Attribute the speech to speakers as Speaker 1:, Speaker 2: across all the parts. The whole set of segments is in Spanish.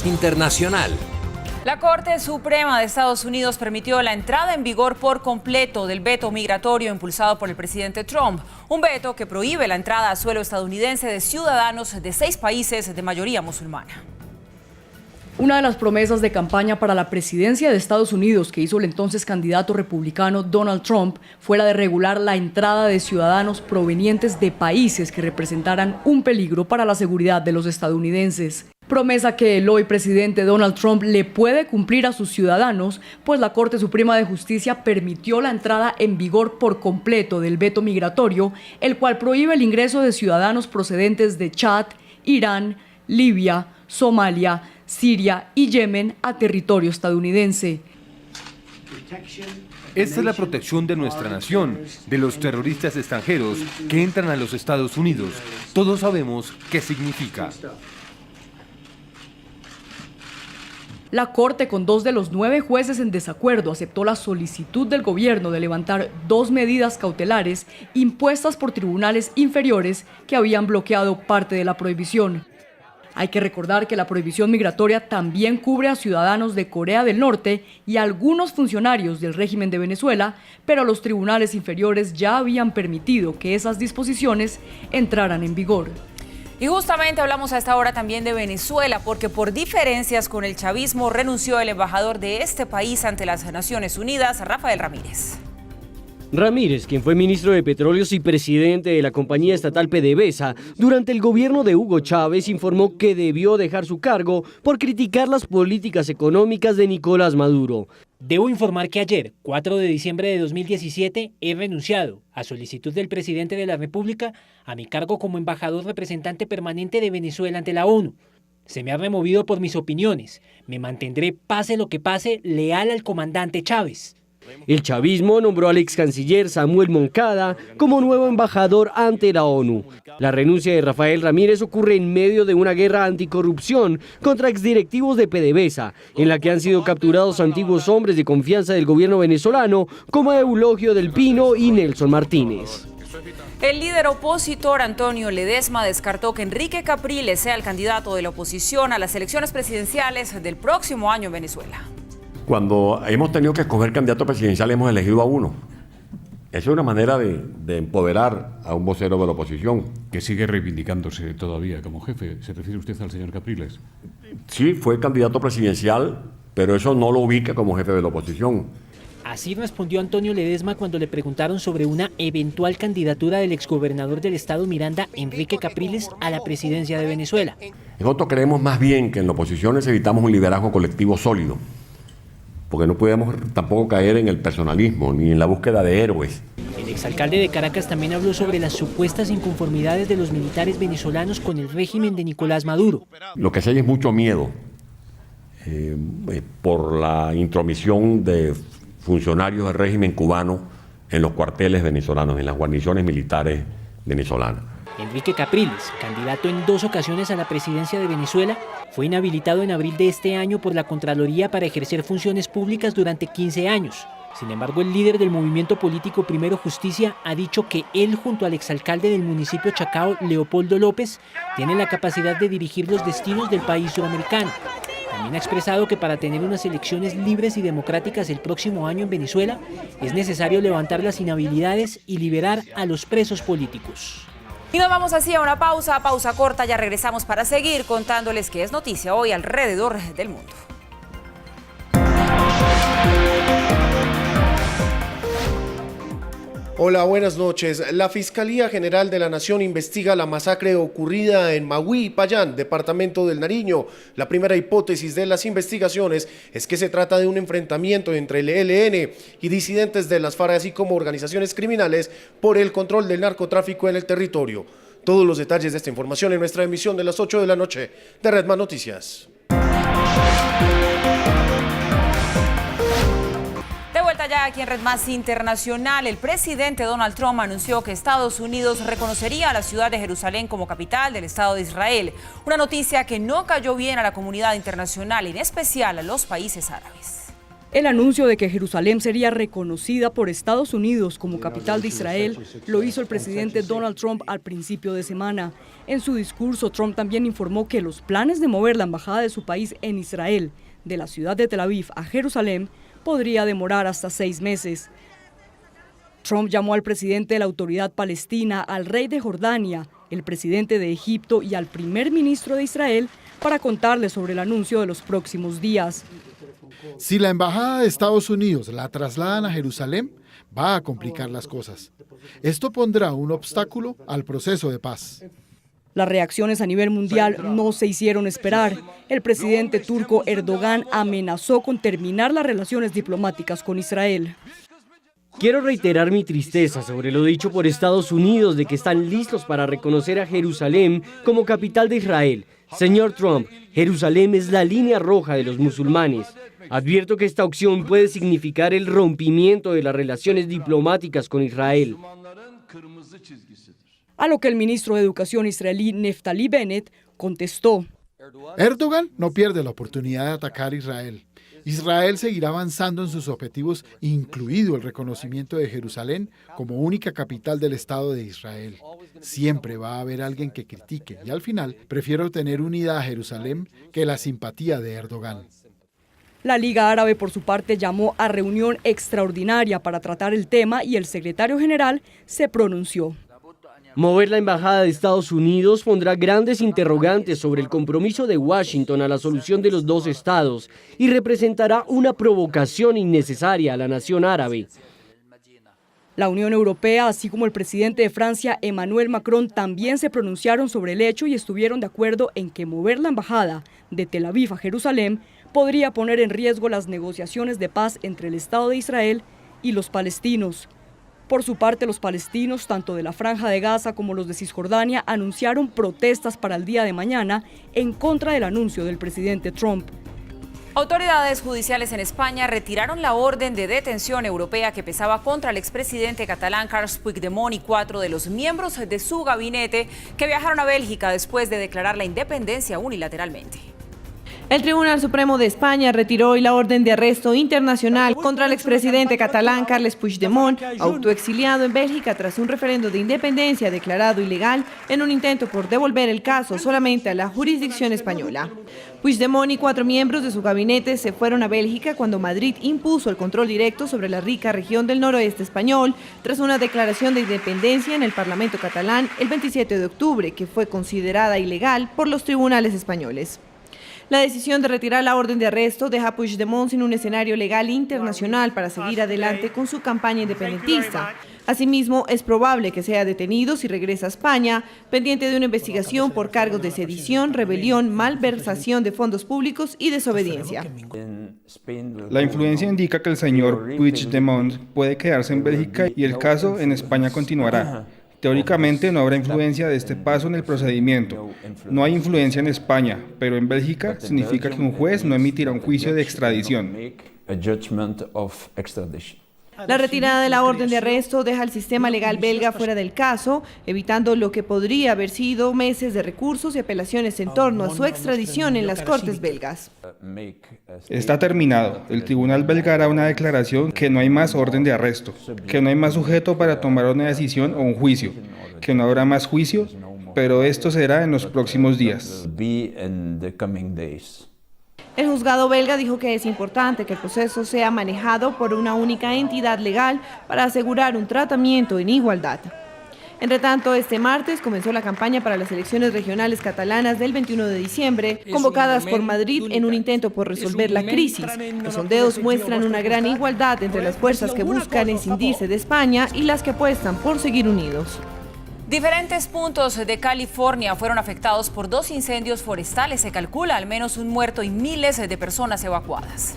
Speaker 1: internacional.
Speaker 2: La Corte Suprema de Estados Unidos permitió la entrada en vigor por completo del veto migratorio impulsado por el presidente Trump, un veto que prohíbe la entrada a suelo estadounidense de ciudadanos de 6 países de mayoría musulmana.
Speaker 3: Una de las promesas de campaña para la presidencia de Estados Unidos que hizo el entonces candidato republicano Donald Trump fue la de regular la entrada de ciudadanos provenientes de países que representaran un peligro para la seguridad de los estadounidenses. Promesa que el hoy presidente Donald Trump le puede cumplir a sus ciudadanos, pues la Corte Suprema de Justicia permitió la entrada en vigor por completo del veto migratorio, el cual prohíbe el ingreso de ciudadanos procedentes de Chad, Irán, Libia, Somalia, Siria y Yemen a territorio estadounidense.
Speaker 4: Esta es la protección de nuestra nación, de los terroristas extranjeros que entran a los Estados Unidos. Todos sabemos qué significa.
Speaker 3: La Corte, con 2 de los 9 jueces en desacuerdo, aceptó la solicitud del gobierno de levantar 2 medidas cautelares impuestas por tribunales inferiores que habían bloqueado parte de la prohibición. Hay que recordar que la prohibición migratoria también cubre a ciudadanos de Corea del Norte y a algunos funcionarios del régimen de Venezuela, pero los tribunales inferiores ya habían permitido que esas disposiciones entraran en vigor.
Speaker 2: Y justamente hablamos a esta hora también de Venezuela, porque por diferencias con el chavismo renunció el embajador de este país ante las Naciones Unidas, Rafael Ramírez.
Speaker 5: Ramírez, quien fue ministro de Petróleos y presidente de la compañía estatal PDVSA durante el gobierno de Hugo Chávez, informó que debió dejar su cargo por criticar las políticas económicas de Nicolás Maduro.
Speaker 6: Debo informar que ayer, 4 de diciembre de 2017, he renunciado, a solicitud del presidente de la República, a mi cargo como embajador representante permanente de Venezuela ante la ONU. Se me ha removido por mis opiniones. Me mantendré, pase lo que pase, leal al comandante Chávez.
Speaker 5: El chavismo nombró al ex canciller Samuel Moncada como nuevo embajador ante la ONU. La renuncia de Rafael Ramírez ocurre en medio de una guerra anticorrupción contra exdirectivos de PDVSA, en la que han sido capturados antiguos hombres de confianza del gobierno venezolano como Eulogio del Pino y Nelson Martínez.
Speaker 2: El líder opositor Antonio Ledezma descartó que Enrique Capriles sea el candidato de la oposición a las elecciones presidenciales del próximo año en Venezuela.
Speaker 7: Cuando hemos tenido que escoger candidato presidencial, hemos elegido a uno. Esa es una manera de empoderar a un vocero de la oposición.
Speaker 8: Que sigue reivindicándose todavía como jefe. ¿Se refiere usted al señor Capriles?
Speaker 7: Sí, fue candidato presidencial, pero eso no lo ubica como jefe de la oposición.
Speaker 6: Así respondió Antonio Ledezma cuando le preguntaron sobre una eventual candidatura del exgobernador del estado Miranda, Enrique Capriles, a la presidencia de Venezuela.
Speaker 7: Nosotros creemos más bien que en la oposición necesitamos un liderazgo colectivo sólido, porque no podemos tampoco caer en el personalismo ni en la búsqueda de héroes.
Speaker 6: El exalcalde de Caracas también habló sobre las supuestas inconformidades de los militares venezolanos con el régimen de Nicolás Maduro.
Speaker 7: Lo que sí hay es mucho miedo por la intromisión de funcionarios del régimen cubano en los cuarteles venezolanos, en las guarniciones militares venezolanas.
Speaker 6: Enrique Capriles, candidato en 2 ocasiones a la presidencia de Venezuela, fue inhabilitado en abril de este año por la Contraloría para ejercer funciones públicas durante 15 años. Sin embargo, el líder del movimiento político Primero Justicia ha dicho que él, junto al exalcalde del municipio Chacao, Leopoldo López, tiene la capacidad de dirigir los destinos del país suramericano. También ha expresado que para tener unas elecciones libres y democráticas el próximo año en Venezuela, es necesario levantar las inhabilidades y liberar a los presos políticos.
Speaker 2: Y nos vamos así a una pausa corta, ya regresamos para seguir contándoles qué es noticia hoy alrededor del mundo.
Speaker 9: Hola, buenas noches. La Fiscalía General de la Nación investiga la masacre ocurrida en Maguí, Payán, departamento del Nariño. La primera hipótesis de las investigaciones es que se trata de un enfrentamiento entre el ELN y disidentes de las FARC, así como organizaciones criminales, por el control del narcotráfico en el territorio. Todos los detalles de esta información en nuestra emisión de las 8 de la noche de Red Más Noticias.
Speaker 2: De vuelta ya aquí en Red Más Internacional, el presidente Donald Trump anunció que Estados Unidos reconocería a la ciudad de Jerusalén como capital del Estado de Israel. Una noticia que no cayó bien a la comunidad internacional, en especial a los países árabes.
Speaker 3: El anuncio de que Jerusalén sería reconocida por Estados Unidos como capital de Israel lo hizo el presidente Donald Trump al principio de semana. En su discurso, Trump también informó que los planes de mover la embajada de su país en Israel, de la ciudad de Tel Aviv a Jerusalén, podría demorar hasta 6 meses. Trump llamó al presidente de la Autoridad Palestina, al rey de Jordania, el presidente de Egipto y al primer ministro de Israel para contarles sobre el anuncio de los próximos días.
Speaker 1: Si la embajada de Estados Unidos la trasladan a Jerusalén, va a complicar las cosas. Esto pondrá un obstáculo al proceso de paz.
Speaker 3: Las reacciones a nivel mundial no se hicieron esperar. El presidente turco Erdogan amenazó con terminar las relaciones diplomáticas con Israel.
Speaker 5: Quiero reiterar mi tristeza sobre lo dicho por Estados Unidos de que están listos para reconocer a Jerusalén como capital de Israel. Señor Trump, Jerusalén es la línea roja de los musulmanes. Advierto que esta opción puede significar el rompimiento de las relaciones diplomáticas con Israel.
Speaker 3: A lo que el ministro de Educación israelí Naftali Bennett contestó:
Speaker 1: Erdogan no pierde la oportunidad de atacar a Israel. Israel seguirá avanzando en sus objetivos, incluido el reconocimiento de Jerusalén como única capital del Estado de Israel. Siempre va a haber alguien que critique y al final prefiero tener unida a Jerusalén que la simpatía de Erdogan.
Speaker 3: La Liga Árabe, por su parte, llamó a reunión extraordinaria para tratar el tema y el secretario general se pronunció.
Speaker 5: Mover la embajada de Estados Unidos pondrá grandes interrogantes sobre el compromiso de Washington a la solución de los dos estados y representará una provocación innecesaria a la nación árabe.
Speaker 3: La Unión Europea, así como el presidente de Francia, Emmanuel Macron, también se pronunciaron sobre el hecho y estuvieron de acuerdo en que mover la embajada de Tel Aviv a Jerusalén podría poner en riesgo las negociaciones de paz entre el Estado de Israel y los palestinos. Por su parte, los palestinos, tanto de la Franja de Gaza como los de Cisjordania, anunciaron protestas para el día de mañana en contra del anuncio del presidente Trump.
Speaker 2: Autoridades judiciales en España retiraron la orden de detención europea que pesaba contra el expresidente catalán Carles Puigdemont y 4 de los miembros de su gabinete que viajaron a Bélgica después de declarar la independencia unilateralmente.
Speaker 10: El Tribunal Supremo de España retiró hoy la orden de arresto internacional contra el expresidente catalán Carles Puigdemont, autoexiliado en Bélgica tras un referendo de independencia declarado ilegal en un intento por devolver el caso solamente a la jurisdicción española. Puigdemont y 4 miembros de su gabinete se fueron a Bélgica cuando Madrid impuso el control directo sobre la rica región del noroeste español tras una declaración de independencia en el Parlamento catalán el 27 de octubre, que fue considerada ilegal por los tribunales españoles. La decisión de retirar la orden de arresto deja a Puigdemont sin un escenario legal internacional para seguir adelante con su campaña independentista. Asimismo, es probable que sea detenido si regresa a España, pendiente de una investigación por cargos de sedición, rebelión, malversación de fondos públicos y desobediencia.
Speaker 11: La influencia indica que el señor Puigdemont puede quedarse en Bélgica y el caso en España continuará. Teóricamente no habrá influencia de este paso en el procedimiento. No hay influencia en España, pero en Bélgica significa que un juez no emitirá un juicio de extradición.
Speaker 10: La retirada de la orden de arresto deja al sistema legal belga fuera del caso, evitando lo que podría haber sido meses de recursos y apelaciones en torno a su extradición en las cortes belgas.
Speaker 11: Está terminado. El tribunal belga hará una declaración que no hay más orden de arresto, que no hay más sujeto para tomar una decisión o un juicio, que no habrá más juicio, pero esto será en los próximos días.
Speaker 10: El juzgado belga dijo que es importante que el proceso sea manejado por una única entidad legal para asegurar un tratamiento en igualdad. Entre tanto, este martes comenzó la campaña para las elecciones regionales catalanas del 21 de diciembre, convocadas por Madrid en un intento por resolver la crisis. Los sondeos muestran una gran igualdad entre las fuerzas que buscan escindirse de España y las que apuestan por seguir unidos.
Speaker 2: Diferentes puntos de California fueron afectados por 2 incendios forestales. Se calcula al menos un muerto y miles de personas evacuadas.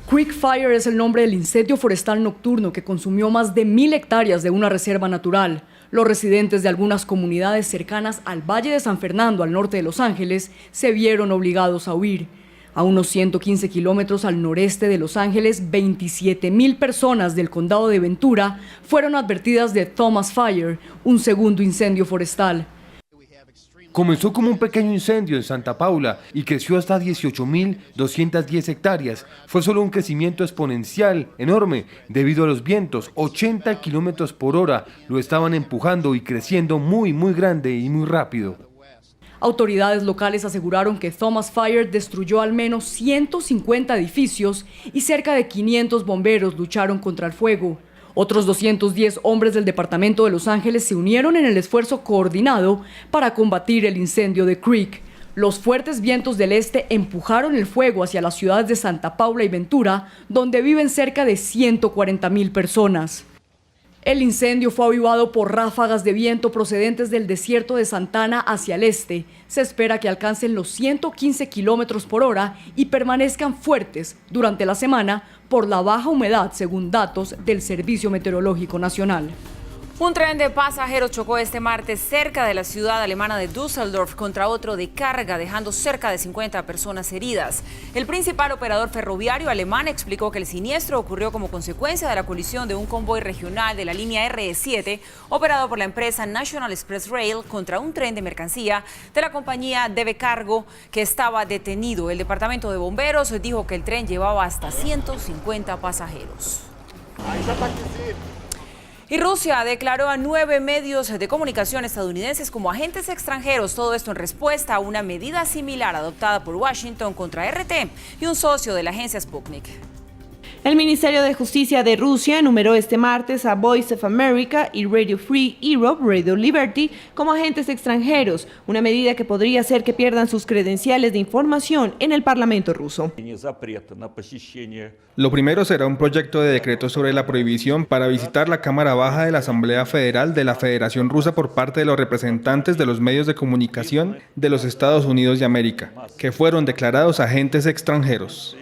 Speaker 3: Creek Fire es el nombre del incendio forestal nocturno que consumió más de 1.000 hectáreas de una reserva natural. Los residentes de algunas comunidades cercanas al Valle de San Fernando, al norte de Los Ángeles, se vieron obligados a huir. A unos 115 kilómetros al noreste de Los Ángeles, 27.000 personas del condado de Ventura fueron advertidas de Thomas Fire, un segundo incendio forestal.
Speaker 4: Comenzó como un pequeño incendio en Santa Paula y creció hasta 18.210 hectáreas. Fue solo un crecimiento exponencial, enorme, debido a los vientos. 80 kilómetros por hora lo estaban empujando y creciendo muy grande y muy rápido.
Speaker 3: Autoridades locales aseguraron que Thomas Fire destruyó al menos 150 edificios y cerca de 500 bomberos lucharon contra el fuego. Otros 210 hombres del departamento de Los Ángeles se unieron en el esfuerzo coordinado para combatir el incendio de Creek. Los fuertes vientos del este empujaron el fuego hacia las ciudades de Santa Paula y Ventura, donde viven cerca de 140,000 personas. El incendio fue avivado por ráfagas de viento procedentes del desierto de Santana hacia el este. Se espera que alcancen los 115 kilómetros por hora y permanezcan fuertes durante la semana por la baja humedad, según datos del Servicio Meteorológico Nacional.
Speaker 2: Un tren de pasajeros chocó este martes cerca de la ciudad alemana de Düsseldorf contra otro de carga, dejando cerca de 50 personas heridas. El principal operador ferroviario alemán explicó que el siniestro ocurrió como consecuencia de la colisión de un convoy regional de la línea RE7, operado por la empresa National Express Rail, contra un tren de mercancía de la compañía DB Cargo que estaba detenido. El departamento de bomberos dijo que el tren llevaba hasta 150 pasajeros. Y Rusia declaró a 9 medios de comunicación estadounidenses como agentes extranjeros, todo esto en respuesta a una medida similar adoptada por Washington contra RT y un socio de la agencia Sputnik.
Speaker 10: El Ministerio de Justicia de Rusia enumeró este martes a Voice of America y Radio Free Europe, Radio Liberty, como agentes extranjeros, una medida que podría hacer que pierdan sus credenciales de información en el Parlamento ruso.
Speaker 11: Lo primero será un proyecto de decreto sobre la prohibición para visitar la Cámara Baja de la Asamblea Federal de la Federación Rusa por parte de los representantes de los medios de comunicación de los Estados Unidos de América, que fueron declarados agentes extranjeros.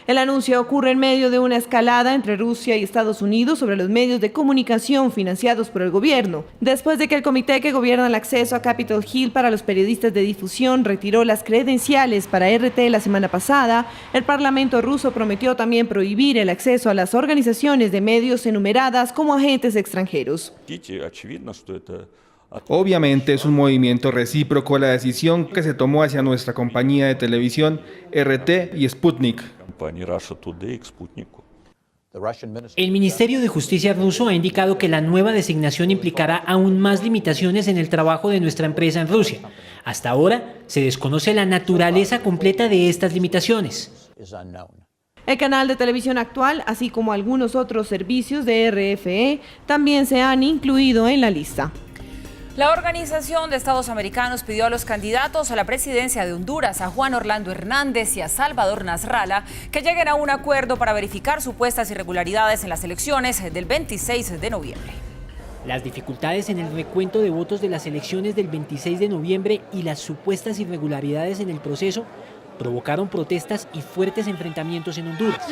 Speaker 10: El anuncio ocurre en medio de una escalada entre Rusia y Estados Unidos sobre los medios de comunicación financiados por el gobierno, después de que el comité que gobierna el acceso a Capitol Hill para los periodistas de difusión retiró las credenciales para RT la semana pasada. El Parlamento ruso prometió también prohibir el acceso a las organizaciones de medios enumeradas como agentes extranjeros.
Speaker 11: Obviamente es un movimiento recíproco a la decisión que se tomó hacia nuestra compañía de televisión RT y Sputnik.
Speaker 6: El Ministerio de Justicia ruso ha indicado que la nueva designación implicará aún más limitaciones en el trabajo de nuestra empresa en Rusia. Hasta ahora se desconoce la naturaleza completa de estas limitaciones.
Speaker 10: El canal de televisión actual, así como algunos otros servicios de RFE, también se han incluido en la lista.
Speaker 2: La Organización de Estados Americanos pidió a los candidatos a la presidencia de Honduras, a Juan Orlando Hernández y a Salvador Nasralla, que lleguen a un acuerdo para verificar supuestas irregularidades en las elecciones del 26 de noviembre.
Speaker 6: Las dificultades en el recuento de votos de las elecciones del 26 de noviembre y las supuestas irregularidades en el proceso provocaron protestas y fuertes enfrentamientos en Honduras.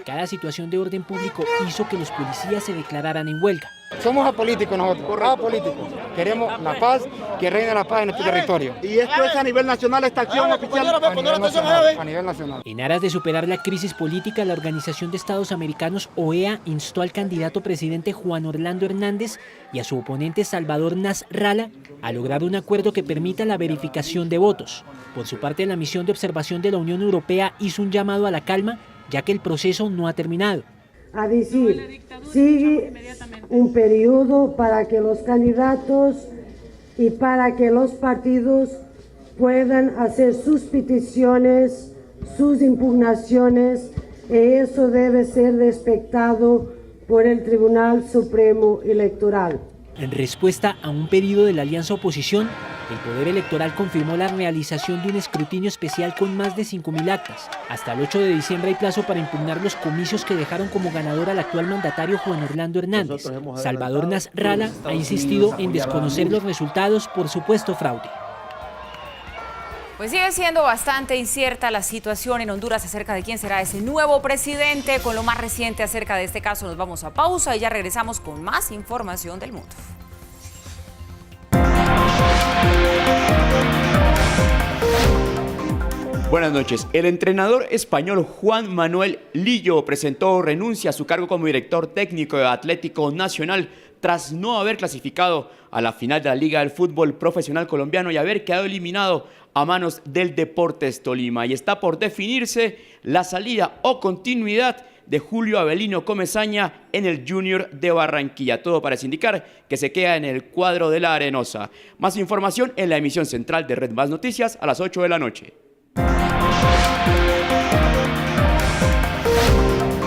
Speaker 6: Cada situación de orden público hizo que los policías se declararan en huelga.
Speaker 12: Somos apolíticos nosotros, apolíticos. Queremos la paz, que reine la paz en nuestro territorio. Y esto es a nivel nacional, esta acción oficial a nivel nacional.
Speaker 6: En aras de superar la crisis política, la Organización de Estados Americanos, OEA, instó al candidato presidente Juan Orlando Hernández y a su oponente Salvador Nasralla a lograr un acuerdo que permita la verificación de votos. Por su parte, la misión de observación de la Unión Europea hizo un llamado a la calma, ya que el proceso no ha terminado.
Speaker 13: A decir, sigue un periodo para que los candidatos y para que los partidos puedan hacer sus peticiones, sus impugnaciones, y eso debe ser respetado por el Tribunal Supremo Electoral.
Speaker 6: En respuesta a un pedido de la alianza oposición, el Poder Electoral confirmó la realización de un escrutinio especial con más de 5.000 actas. Hasta el 8 de diciembre hay plazo para impugnar los comicios que dejaron como ganador al actual mandatario Juan Orlando Hernández. Salvador Nasralla ha insistido en desconocer los resultados por supuesto fraude.
Speaker 2: Pues sigue siendo bastante incierta la situación en Honduras acerca de quién será ese nuevo presidente. Con lo más reciente acerca de este caso nos vamos a pausa y ya regresamos con más información del mundo.
Speaker 14: Buenas noches. El entrenador español Juan Manuel Lillo presentó renuncia a su cargo como director técnico de Atlético Nacional tras no haber clasificado a la final de la Liga del Fútbol Profesional Colombiano y haber quedado eliminado a manos del Deportes Tolima. Y está por definirse la salida o continuidad de Julio Avelino Comesaña en el Junior de Barranquilla. Todo parece indicar que se queda en el cuadro de la Arenosa. Más información en la emisión central de Red Más Noticias a las 8 de la noche.